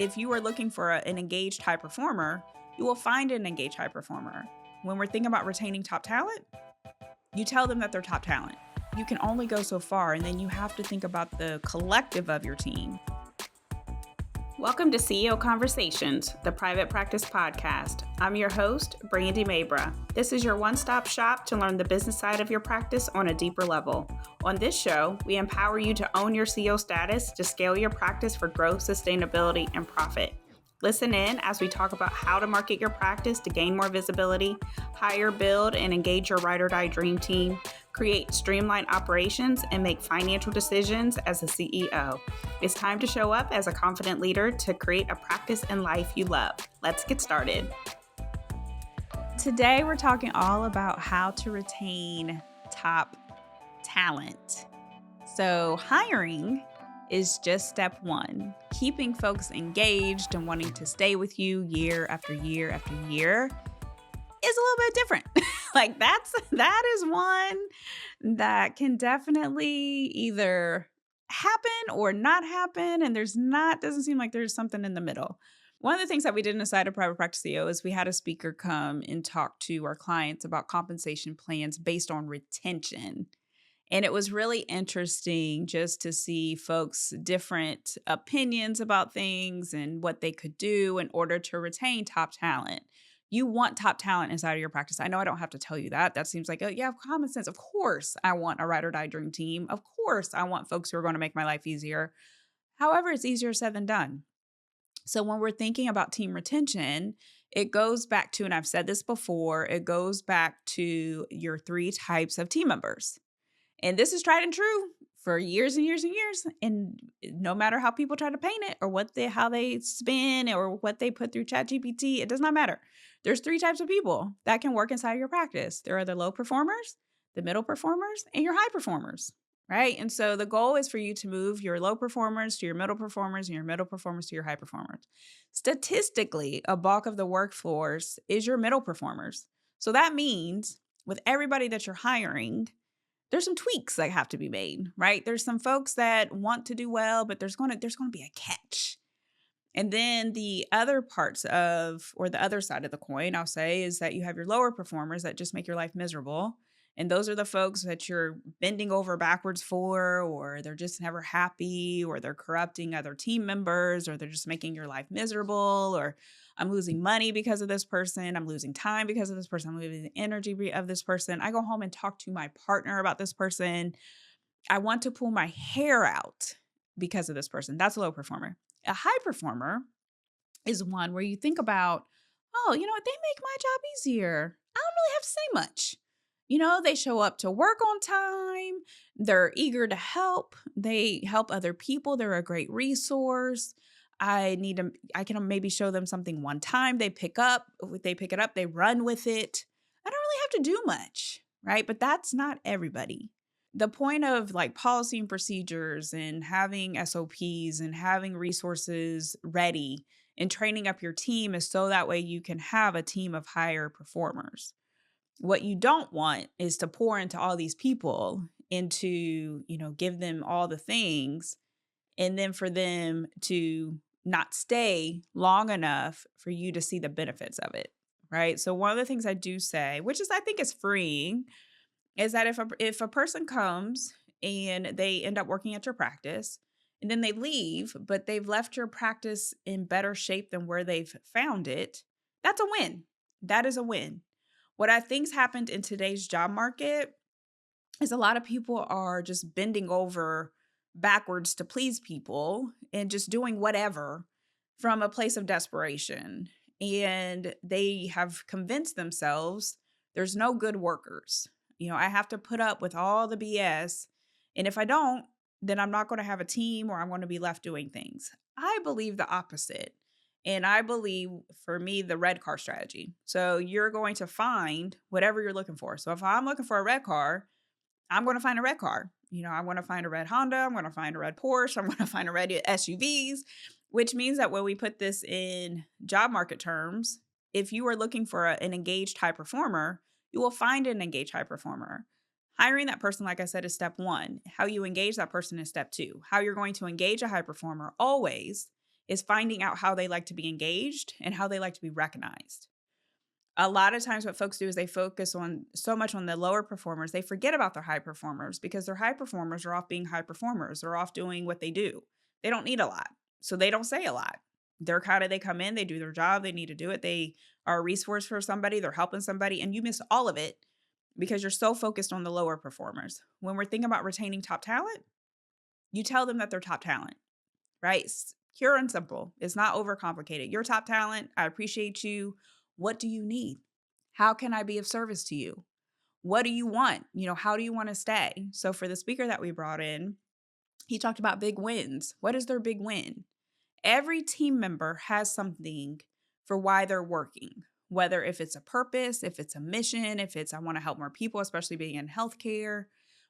if you are looking for an engaged high performer, you will find an engaged high performer. When we're thinking about retaining top talent, you tell them that they're top talent. You can only go so far, and then you have to think about the collective of your team. Welcome to CEO Conversations, the private practice podcast. I'm your host, Brandy Mabra. This is your one-stop shop to learn the business side of your practice on a deeper level. On this show, we empower you to own your CEO status to scale your practice for growth, sustainability, and profit. Listen in as we talk about how to market your practice to gain more visibility, hire, build, and engage your ride or die dream team, create streamlined operations, and make financial decisions as a CEO. It's time to show up as a confident leader to create a practice and life you love. Let's get started. Today, we're talking all about how to retain top talent. So hiring is just step one. Keeping folks engaged and wanting to stay with you year after year after year is a little bit different. that is one that can definitely either happen or not happen. And doesn't seem like there's something in the middle. One of the things that we did inside of Private Practice CEO is we had a speaker come and talk to our clients about compensation plans based on retention. And it was really interesting just to see folks' different opinions about things and what they could do in order to retain top talent. You want top talent inside of your practice. I know I don't have to tell you that. That seems like, common sense. Of course, I want a ride or die dream team. Of course, I want folks who are going to make my life easier. However, it's easier said than done. So when we're thinking about team retention, it goes back to, and I've said this before, it goes back to your 3 types of team members. And this is tried and true for years and years and years. And no matter how people try to paint it or how they spin or what they put through ChatGPT, it does not matter. There's 3 types of people that can work inside of your practice. There are the low performers, the middle performers, and your high performers, right? And so the goal is for you to move your low performers to your middle performers and your middle performers to your high performers. Statistically, a bulk of the workforce is your middle performers. So that means with everybody that you're hiring, there's some tweaks that have to be made, right? There's some folks that want to do well, but there's going to be a catch. And then the other parts or the other side of the coin, I'll say, is that you have your lower performers that just make your life miserable. And those are the folks that you're bending over backwards for, or they're just never happy, or they're corrupting other team members, or they're just making your life miserable, or I'm losing money because of this person. I'm losing time because of this person. I'm losing the energy of this person. I go home and talk to my partner about this person. I want to pull my hair out because of this person. That's a low performer. A high performer is one where you think about, oh, you know what? They make my job easier. I don't really have to say much. They show up to work on time. They're eager to help. They help other people. They're a great resource. I can maybe show them something one time. They pick it up, they run with it. I don't really have to do much, right? But that's not everybody. The point of policy and procedures and having SOPs and having resources ready and training up your team is so that way you can have a team of higher performers. What you don't want is to pour into all these people give them all the things and then for them to not stay long enough for you to see the benefits of it, right? So one of the things I do say, which is I think is freeing, is that if a person comes and they end up working at your practice and then they leave, but they've left your practice in better shape than where they've found it, that's a win. That is a win. What I think's happened in today's job market is a lot of people are just bending over backwards to please people and just doing whatever from a place of desperation. And they have convinced themselves there's no good workers. I have to put up with all the BS. And if I don't, then I'm not going to have a team or I'm going to be left doing things. I believe the opposite. And I believe, for me, the red car strategy. So you're going to find whatever you're looking for. So if I'm looking for a red car, I'm going to find a red car. I'm going to find a red Honda. I'm going to find a red Porsche. I'm going to find a red SUVs, which means that when we put this in job market terms, if you are looking for an engaged high performer, you will find an engaged high performer. Hiring that person, like I said, is step 1. How you engage that person is step 2. How you're going to engage a high performer always is finding out how they like to be engaged and how they like to be recognized. A lot of times what folks do is they focus on so much on the lower performers, they forget about their high performers because their high performers are off being high performers. They're off doing what they do. They don't need a lot. So they don't say a lot. They come in, they do their job, they need to do it. They are a resource for somebody, they're helping somebody, and you miss all of it because you're so focused on the lower performers. When we're thinking about retaining top talent, you tell them that they're top talent, right? Pure and simple. It's not overcomplicated. You're top talent. I appreciate you. What do you need? How can I be of service to you? What do you want? How do you want to stay? So for the speaker that we brought in, he talked about big wins. What is their big win? Every team member has something for why they're working, whether if it's a purpose, if it's a mission, if it's I want to help more people, especially being in healthcare,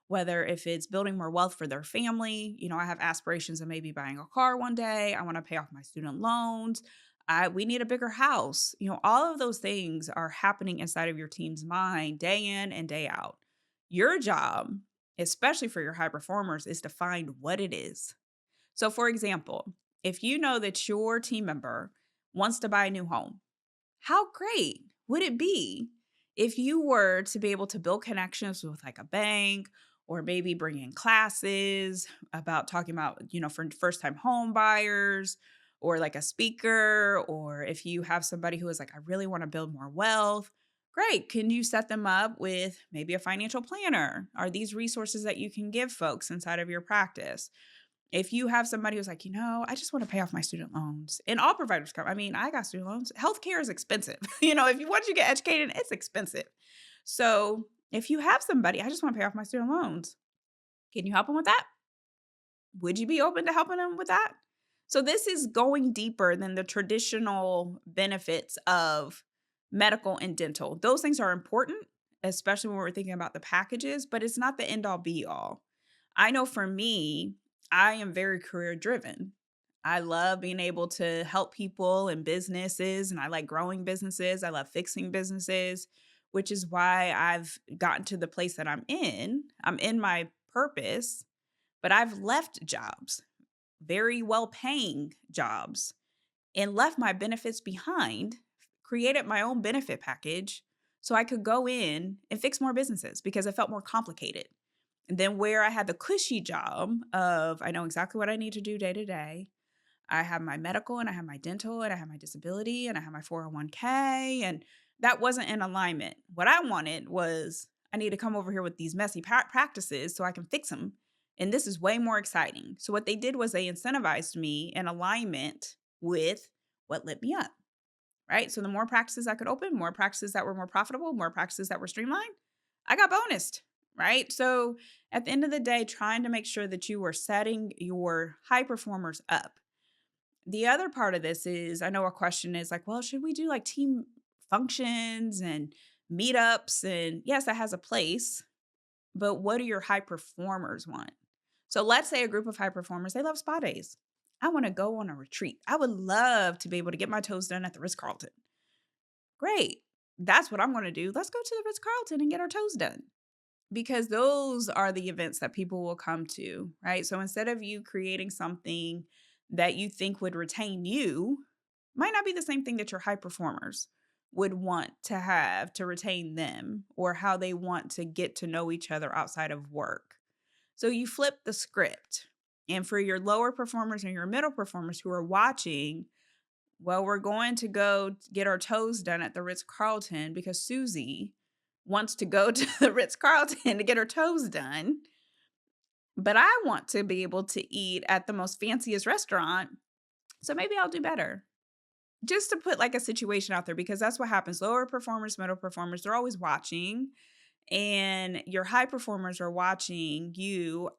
whether if it's building more wealth for their family. I have aspirations of maybe buying a car one day. I want to pay off my student loans. We need a bigger house. All of those things are happening inside of your team's mind day in and day out. Your job, especially for your high performers, is to find what it is. So, for example, if you know that your team member wants to buy a new home, how great would it be if you were to be able to build connections with like a bank or maybe bring in classes about talking about, for first time home buyers or like a speaker, or if you have somebody who is like, I really want to build more wealth. Great. Can you set them up with maybe a financial planner? Are these resources that you can give folks inside of your practice? If you have somebody who's like, I just want to pay off my student loans, and all providers come. I mean, I got student loans. Healthcare is expensive. If you want to get educated, it's expensive. So if you have somebody, I just want to pay off my student loans. Can you help them with that? Would you be open to helping them with that? So this is going deeper than the traditional benefits of medical and dental. Those things are important, especially when we're thinking about the packages, but it's not the end all be all. I know for me, I am very career driven. I love being able to help people and businesses, and I like growing businesses. I love fixing businesses, which is why I've gotten to the place that I'm in. I'm in my purpose, but I've left jobs, very well paying jobs, and left my benefits behind, created my own benefit package so I could go in and fix more businesses because it felt more complicated. And then where I had the cushy job of I know exactly what I need to do day to day. I have my medical and I have my dental and I have my disability and I have my 401k, and that wasn't in alignment. What I wanted was I need to come over here with these messy practices so I can fix them. And this is way more exciting. So what they did was they incentivized me in alignment with what lit me up, right? So the more practices I could open, more practices that were more profitable, more practices that were streamlined, I got bonused, right? So at the end of the day, trying to make sure that you are setting your high performers up. The other part of this is I know a question is like, well, should we do like team functions and meetups? And yes, that has a place, but what do your high performers want? So let's say a group of high performers, they love spa days. I want to go on a retreat. I would love to be able to get my toes done at the Ritz-Carlton. Great. That's what I'm going to do. Let's go to the Ritz-Carlton and get our toes done, because those are the events that people will come to, right? So instead of you creating something that you think would retain you, might not be the same thing that your high performers would want to have to retain them, or how they want to get to know each other outside of work. So you flip the script. And for your lower performers and your middle performers who are watching, well, we're going to go get our toes done at the Ritz-Carlton because Susie wants to go to the Ritz-Carlton to get her toes done. But I want to be able to eat at the most fanciest restaurant. So maybe I'll do better. Just to put like a situation out there, because that's what happens. Lower performers, middle performers, they're always watching. And your high performers are watching you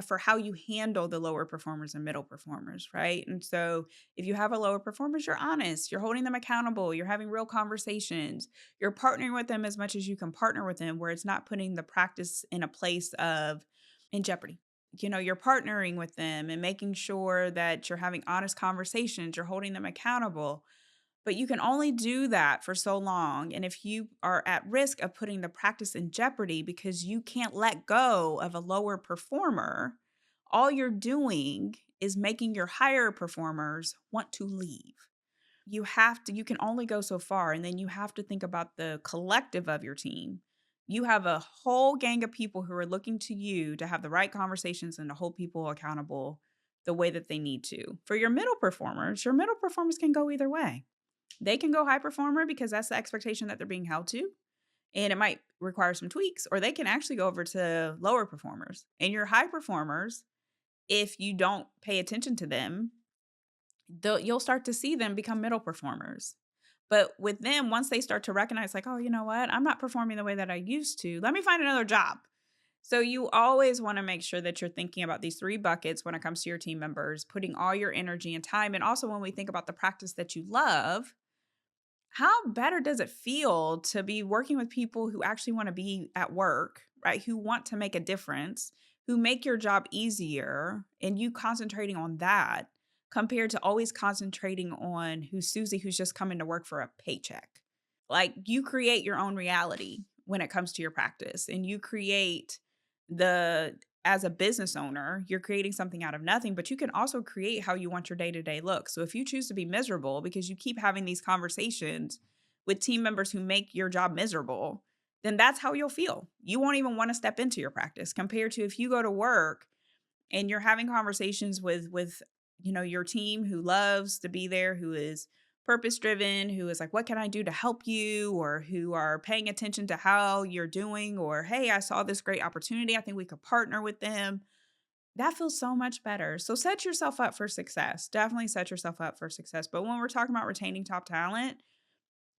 for how you handle the lower performers and middle performers, right? And so if you have a lower performers, you're honest, you're holding them accountable, you're having real conversations, you're partnering with them as much as you can partner with them, where it's not putting the practice in a place of in jeopardy. You're partnering with them and making sure that you're having honest conversations, you're holding them accountable. But you can only do that for so long. And if you are at risk of putting the practice in jeopardy because you can't let go of a lower performer, all you're doing is making your higher performers want to leave. You can only go so far, and then you have to think about the collective of your team. You have a whole gang of people who are looking to you to have the right conversations and to hold people accountable the way that they need to. For your your middle performers can go either way. They can go high performer because that's the expectation that they're being held to, and it might require some tweaks, or they can actually go over to lower performers. And your high performers, if you don't pay attention to them, you'll start to see them become middle performers. But with them, once they start to recognize, like, oh, you know what? I'm not performing the way that I used to. Let me find another job. So you always want to make sure that you're thinking about these three buckets when it comes to your team members, putting all your energy and time. And also when we think about the practice that you love, how better does it feel to be working with people who actually want to be at work, right? Who want to make a difference, who make your job easier, and you concentrating on that compared to always concentrating on who's Susie, who's just coming to work for a paycheck. Like, you create your own reality when it comes to your practice, and you create as a business owner, you're creating something out of nothing, but you can also create how you want your day-to-day look. So if you choose to be miserable because you keep having these conversations with team members who make your job miserable, then that's how you'll feel. You won't even want to step into your practice, compared to if you go to work and you're having conversations with your team who loves to be there, who is purpose driven, who is like, what can I do to help you? Or who are paying attention to how you're doing, or, hey, I saw this great opportunity, I think we could partner with them. That feels so much better. So set yourself up for success. Definitely set yourself up for success. But when we're talking about retaining top talent,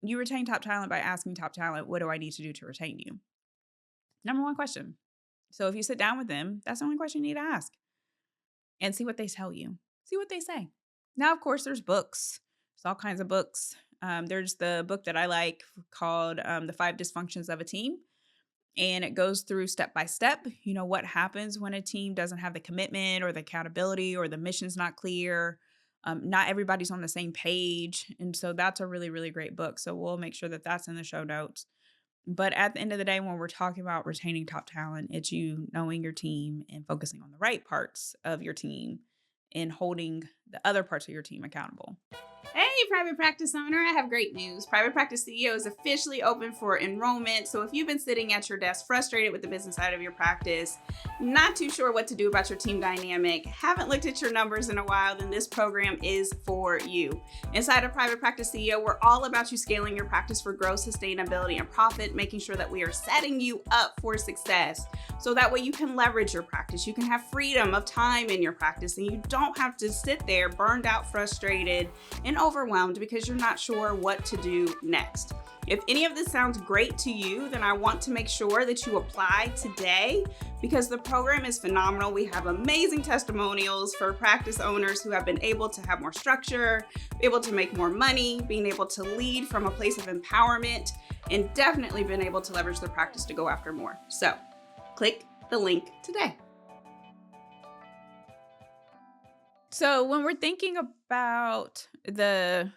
you retain top talent by asking top talent, what do I need to do to retain you? Number one question. So if you sit down with them, that's the only question you need to ask, and see what they tell you. See what they say. Now, of course, there's books. There's all kinds of books. There's the book that I like called The 5 Dysfunctions of a Team. And it goes through step by step, what happens when a team doesn't have the commitment or the accountability, or the mission's not clear. Not everybody's on the same page. And so that's a really, really great book. So we'll make sure that that's in the show notes. But at the end of the day, when we're talking about retaining top talent, it's you knowing your team and focusing on the right parts of your team and holding the other parts of your team accountable. Hey, private practice owner, I have great news. Private Practice CEO is officially open for enrollment. So if you've been sitting at your desk frustrated with the business side of your practice, not too sure what to do about your team dynamic, haven't looked at your numbers in a while, then this program is for you. Inside of Private Practice CEO, we're all about you scaling your practice for growth, sustainability, and profit, making sure that we are setting you up for success. So that way you can leverage your practice, you can have freedom of time in your practice, and you don't have to sit there burned out, frustrated, and overwhelmed because you're not sure what to do next. If any of this sounds great to you, then I want to make sure that you apply today, because the program is phenomenal. We have amazing testimonials for practice owners who have been able to have more structure, able to make more money, being able to lead from a place of empowerment, and definitely been able to leverage their practice to go after more. So click the link today. So when we're thinking about the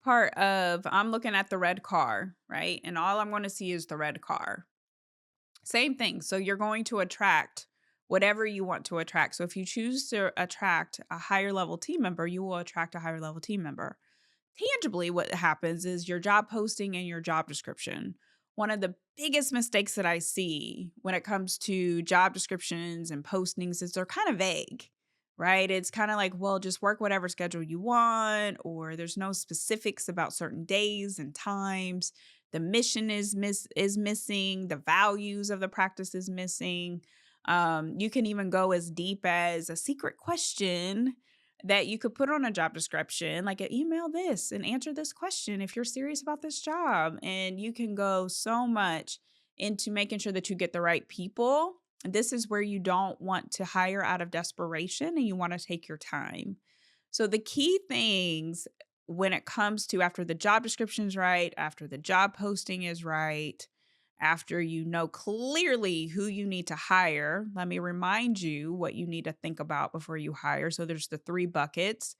part of, I'm looking at the red car, right? And all I'm going to see is the red car. Same thing. So you're going to attract whatever you want to attract. So if you choose to attract a higher level team member, you will attract a higher level team member. Tangibly, what happens is your job posting and your job description. One of the biggest mistakes that I see when it comes to job descriptions and postings is they're kind of vague, right? It's kind of like, well, just work whatever schedule you want, or there's no specifics about certain days and times. The mission is missing. The values of the practice is missing. You can even go as deep as a secret question that you could put on a job description, like email this and answer this question if you're serious about this job. And you can go so much into making sure that you get the right people. This is where you don't want to hire out of desperation, and you want to take your time. So the key things when it comes to, after the job description is right, after the job posting is right, after you know clearly who you need to hire, let me remind you what you need to think about before you hire. So there's the 3 buckets: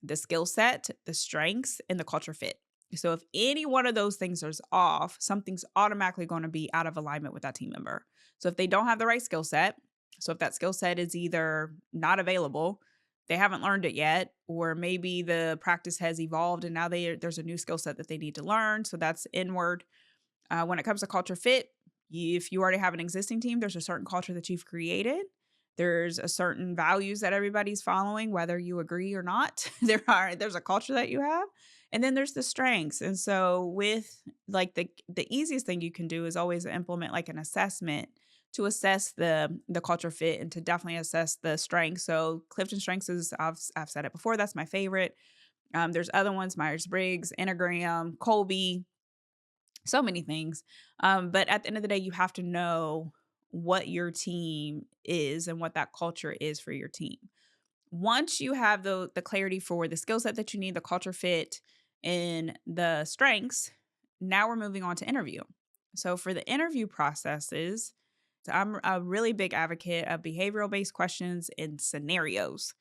the skill set, the strengths, and the culture fit. So if any one of those things is off, something's automatically going to be out of alignment with that team member. So if they don't have the right skill set, so if that skill set is either not available, they haven't learned it yet, or maybe the practice has evolved and now there's a new skill set that they need to learn. So that's inward. When it comes to culture fit, if you already have an existing team, there's a certain culture that you've created. There's a certain values that everybody's following, whether you agree or not. There's a culture that you have, and then there's the strengths. And so, with like the easiest thing you can do is always implement like an assessment to assess the culture fit and to definitely assess the strengths. So, Clifton Strengths is I've said it before. That's my favorite. There's other ones: Myers Briggs, Enneagram, Colby, so many things. But at the end of the day, you have to know what your team is and what that culture is for your team. Once you have the clarity for the skill set that you need, the culture fit, and the strengths, now we're moving on to interview. So for the interview processes, so I'm a really big advocate of behavioral based questions and scenarios.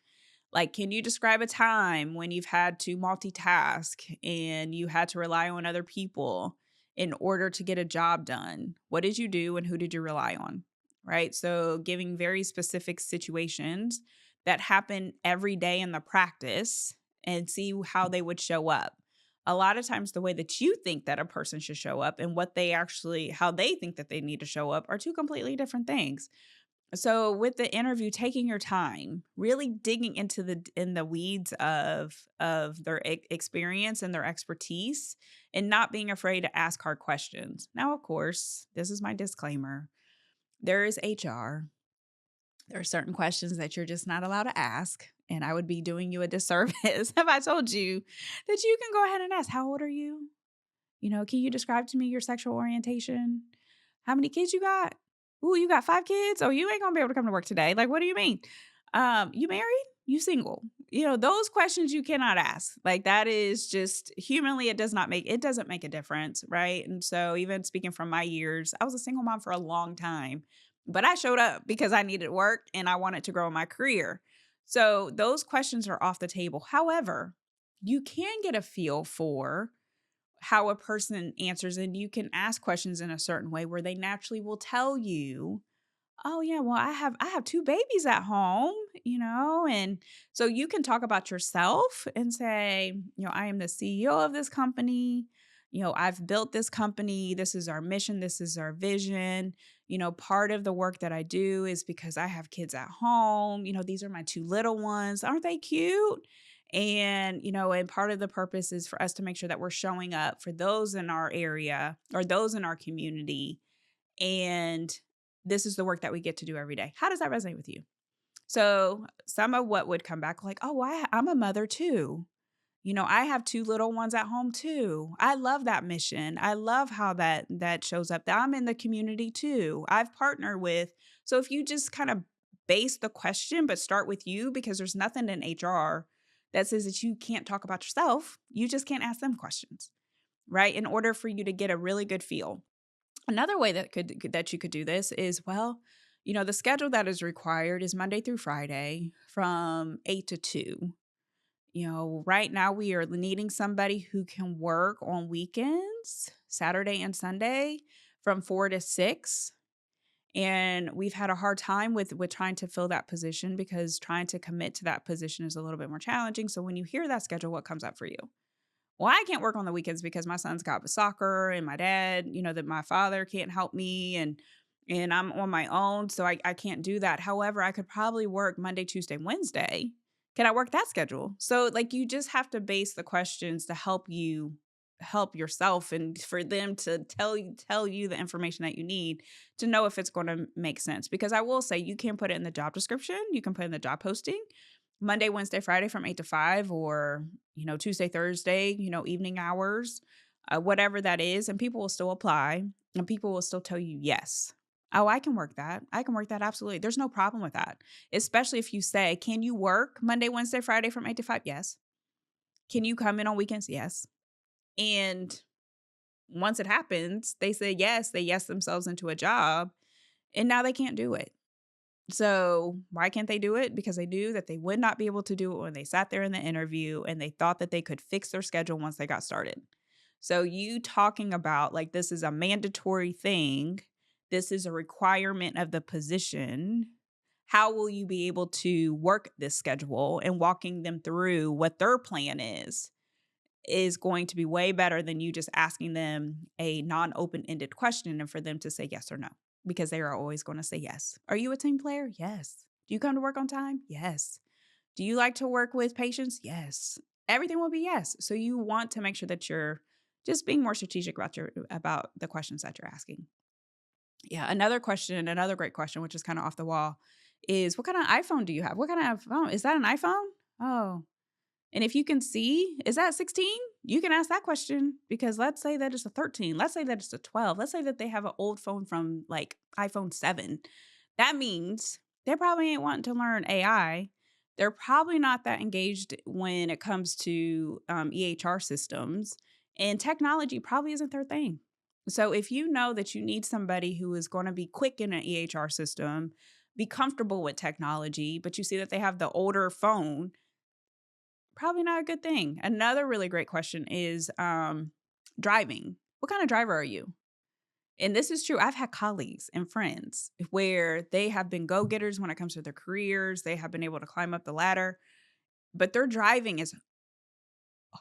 Like, can you describe a time when you've had to multitask and you had to rely on other people in order to get a job done? What did you do and who did you rely on? Right. So, giving very specific situations that happen every day in the practice and see how they would show up. A lot of times, the way that you think that a person should show up and how they think that they need to show up are two completely different things. So with the interview, taking your time, really digging into the weeds of their experience and their expertise, and not being afraid to ask hard questions. Now, of course, this is my disclaimer. There is HR. There are certain questions that you're just not allowed to ask, and I would be doing you a disservice if I told you that you can go ahead and ask, "How old are you? Can you describe to me your sexual orientation? How many kids you got? Ooh, you got 5 kids? Oh, you ain't gonna be able to come to work today. Like, what do you mean? You married? You single?" Those questions you cannot ask. Like, that is just humanly, it doesn't make a difference, right? And so even speaking from my years, I was a single mom for a long time, but I showed up because I needed work and I wanted to grow my career. So those questions are off the table. However, you can get a feel for how a person answers, and you can ask questions in a certain way where they naturally will tell you, "Oh yeah, well I have 2 babies at home," and so you can talk about yourself and say, "I am the CEO of this company. I've built this company. This is our mission, this is our vision. Part of the work that I do is because I have kids at home. These are my 2 little ones. Aren't they cute?" And part of the purpose is for us to make sure that we're showing up for those in our area or those in our community. And this is the work that we get to do every day. How does that resonate with you? So some of what would come back like, "Oh, well, I'm a mother too. I have 2 little ones at home too. I love that mission. I love how that shows up. That I'm in the community too. I've partnered with." So if you just kind of base the question, but start with you, because there's nothing in HR that says that you can't talk about yourself. You just can't ask them questions, right? In order for you to get a really good feel. Another way that you could do this is, well, the schedule that is required is Monday through Friday from 8 to 2. Right now we are needing somebody who can work on weekends, Saturday and Sunday from 4 to 6. And we've had a hard time with trying to fill that position because trying to commit to that position is a little bit more challenging. So when you hear that schedule, what comes up for you? "Well, I can't work on the weekends because my son's got soccer and my dad, that my father can't help me and I'm on my own, so I can't do that. However, I could probably work Monday, Tuesday, Wednesday. Can I work that schedule?" So like you just have to base the questions to help yourself and for them to tell you the information that you need to know if it's going to make sense. Because I will say, you can put it in the job description, you can put in the job posting, Monday, Wednesday, Friday from 8 to 5, or, Tuesday, Thursday, evening hours, whatever that is. And people will still apply and people will still tell you, yes. "Oh, I can work that. I can work that. Absolutely. There's no problem with that." Especially if you say, "Can you work Monday, Wednesday, Friday from 8 to 5? Yes. Can you come in on weekends? Yes." And once it happens, they say yes, they yes themselves into a job, and now they can't do it. So, why can't they do it? Because they knew that they would not be able to do it when they sat there in the interview and they thought that they could fix their schedule once they got started. So, you talking about like this is a mandatory thing, this is a requirement of the position. how will you be able to work this schedule, and walking them through what their plan is going to be way better than you just asking them a non-open-ended question and for them to say yes or no, because they are always going to say yes. Are you a team player? Yes. Do you come to work on time? Yes. Do you like to work with patients? Yes. Everything will be yes. So you want to make sure that you're just being more strategic about the questions that you're asking. Yeah, another great question, which is kind of off the wall, is what kind of iPhone do you have? What kind of phone? Is that an iPhone? Oh, and if you can see, is that 16? You can ask that question, because let's say that it's a 13. Let's say that it's a 12. Let's say that they have an old phone from like iPhone 7. That means they probably ain't wanting to learn AI. They're probably not that engaged when it comes to EHR systems, and technology probably isn't their thing. So if you know that you need somebody who is going to be quick in an EHR system, be comfortable with technology, but you see that they have the older phone, probably not a good thing. Another really great question is driving. What kind of driver are you? And this is true. I've had colleagues and friends where they have been go-getters when it comes to their careers. They have been able to climb up the ladder, but their driving is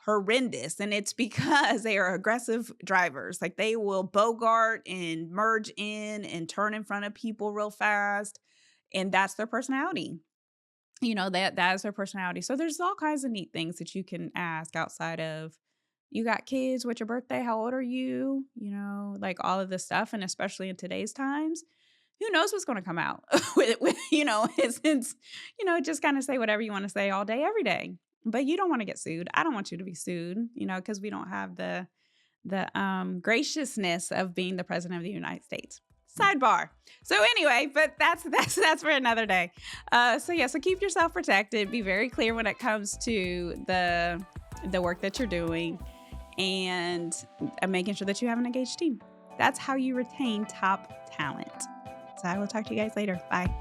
horrendous. And it's because they are aggressive drivers. Like, they will bogart and merge in and turn in front of people real fast. And that's their personality. That is their personality. So there's all kinds of neat things that you can ask outside of, you got kids, what's your birthday, how old are you, like all of this stuff. And especially in today's times, who knows what's going to come out with since, just kind of say whatever you want to say all day, every day. But you don't want to get sued. I don't want you to be sued, because we don't have the graciousness of being the president of the United States. Sidebar. So anyway, but that's for another day. So keep yourself protected. Be very clear when it comes to the work that you're doing, and making sure that you have an engaged team. That's how you retain top talent. So I will talk to you guys later. Bye.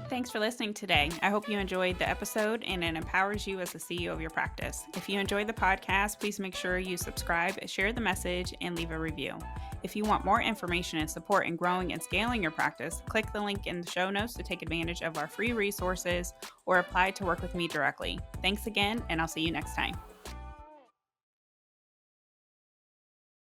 Thanks for listening today. I hope you enjoyed the episode and it empowers you as the CEO of your practice. If you enjoyed the podcast, please make sure you subscribe, share the message, and leave a review. If you want more information and support in growing and scaling your practice, click the link in the show notes to take advantage of our free resources or apply to work with me directly. Thanks again, and I'll see you next time.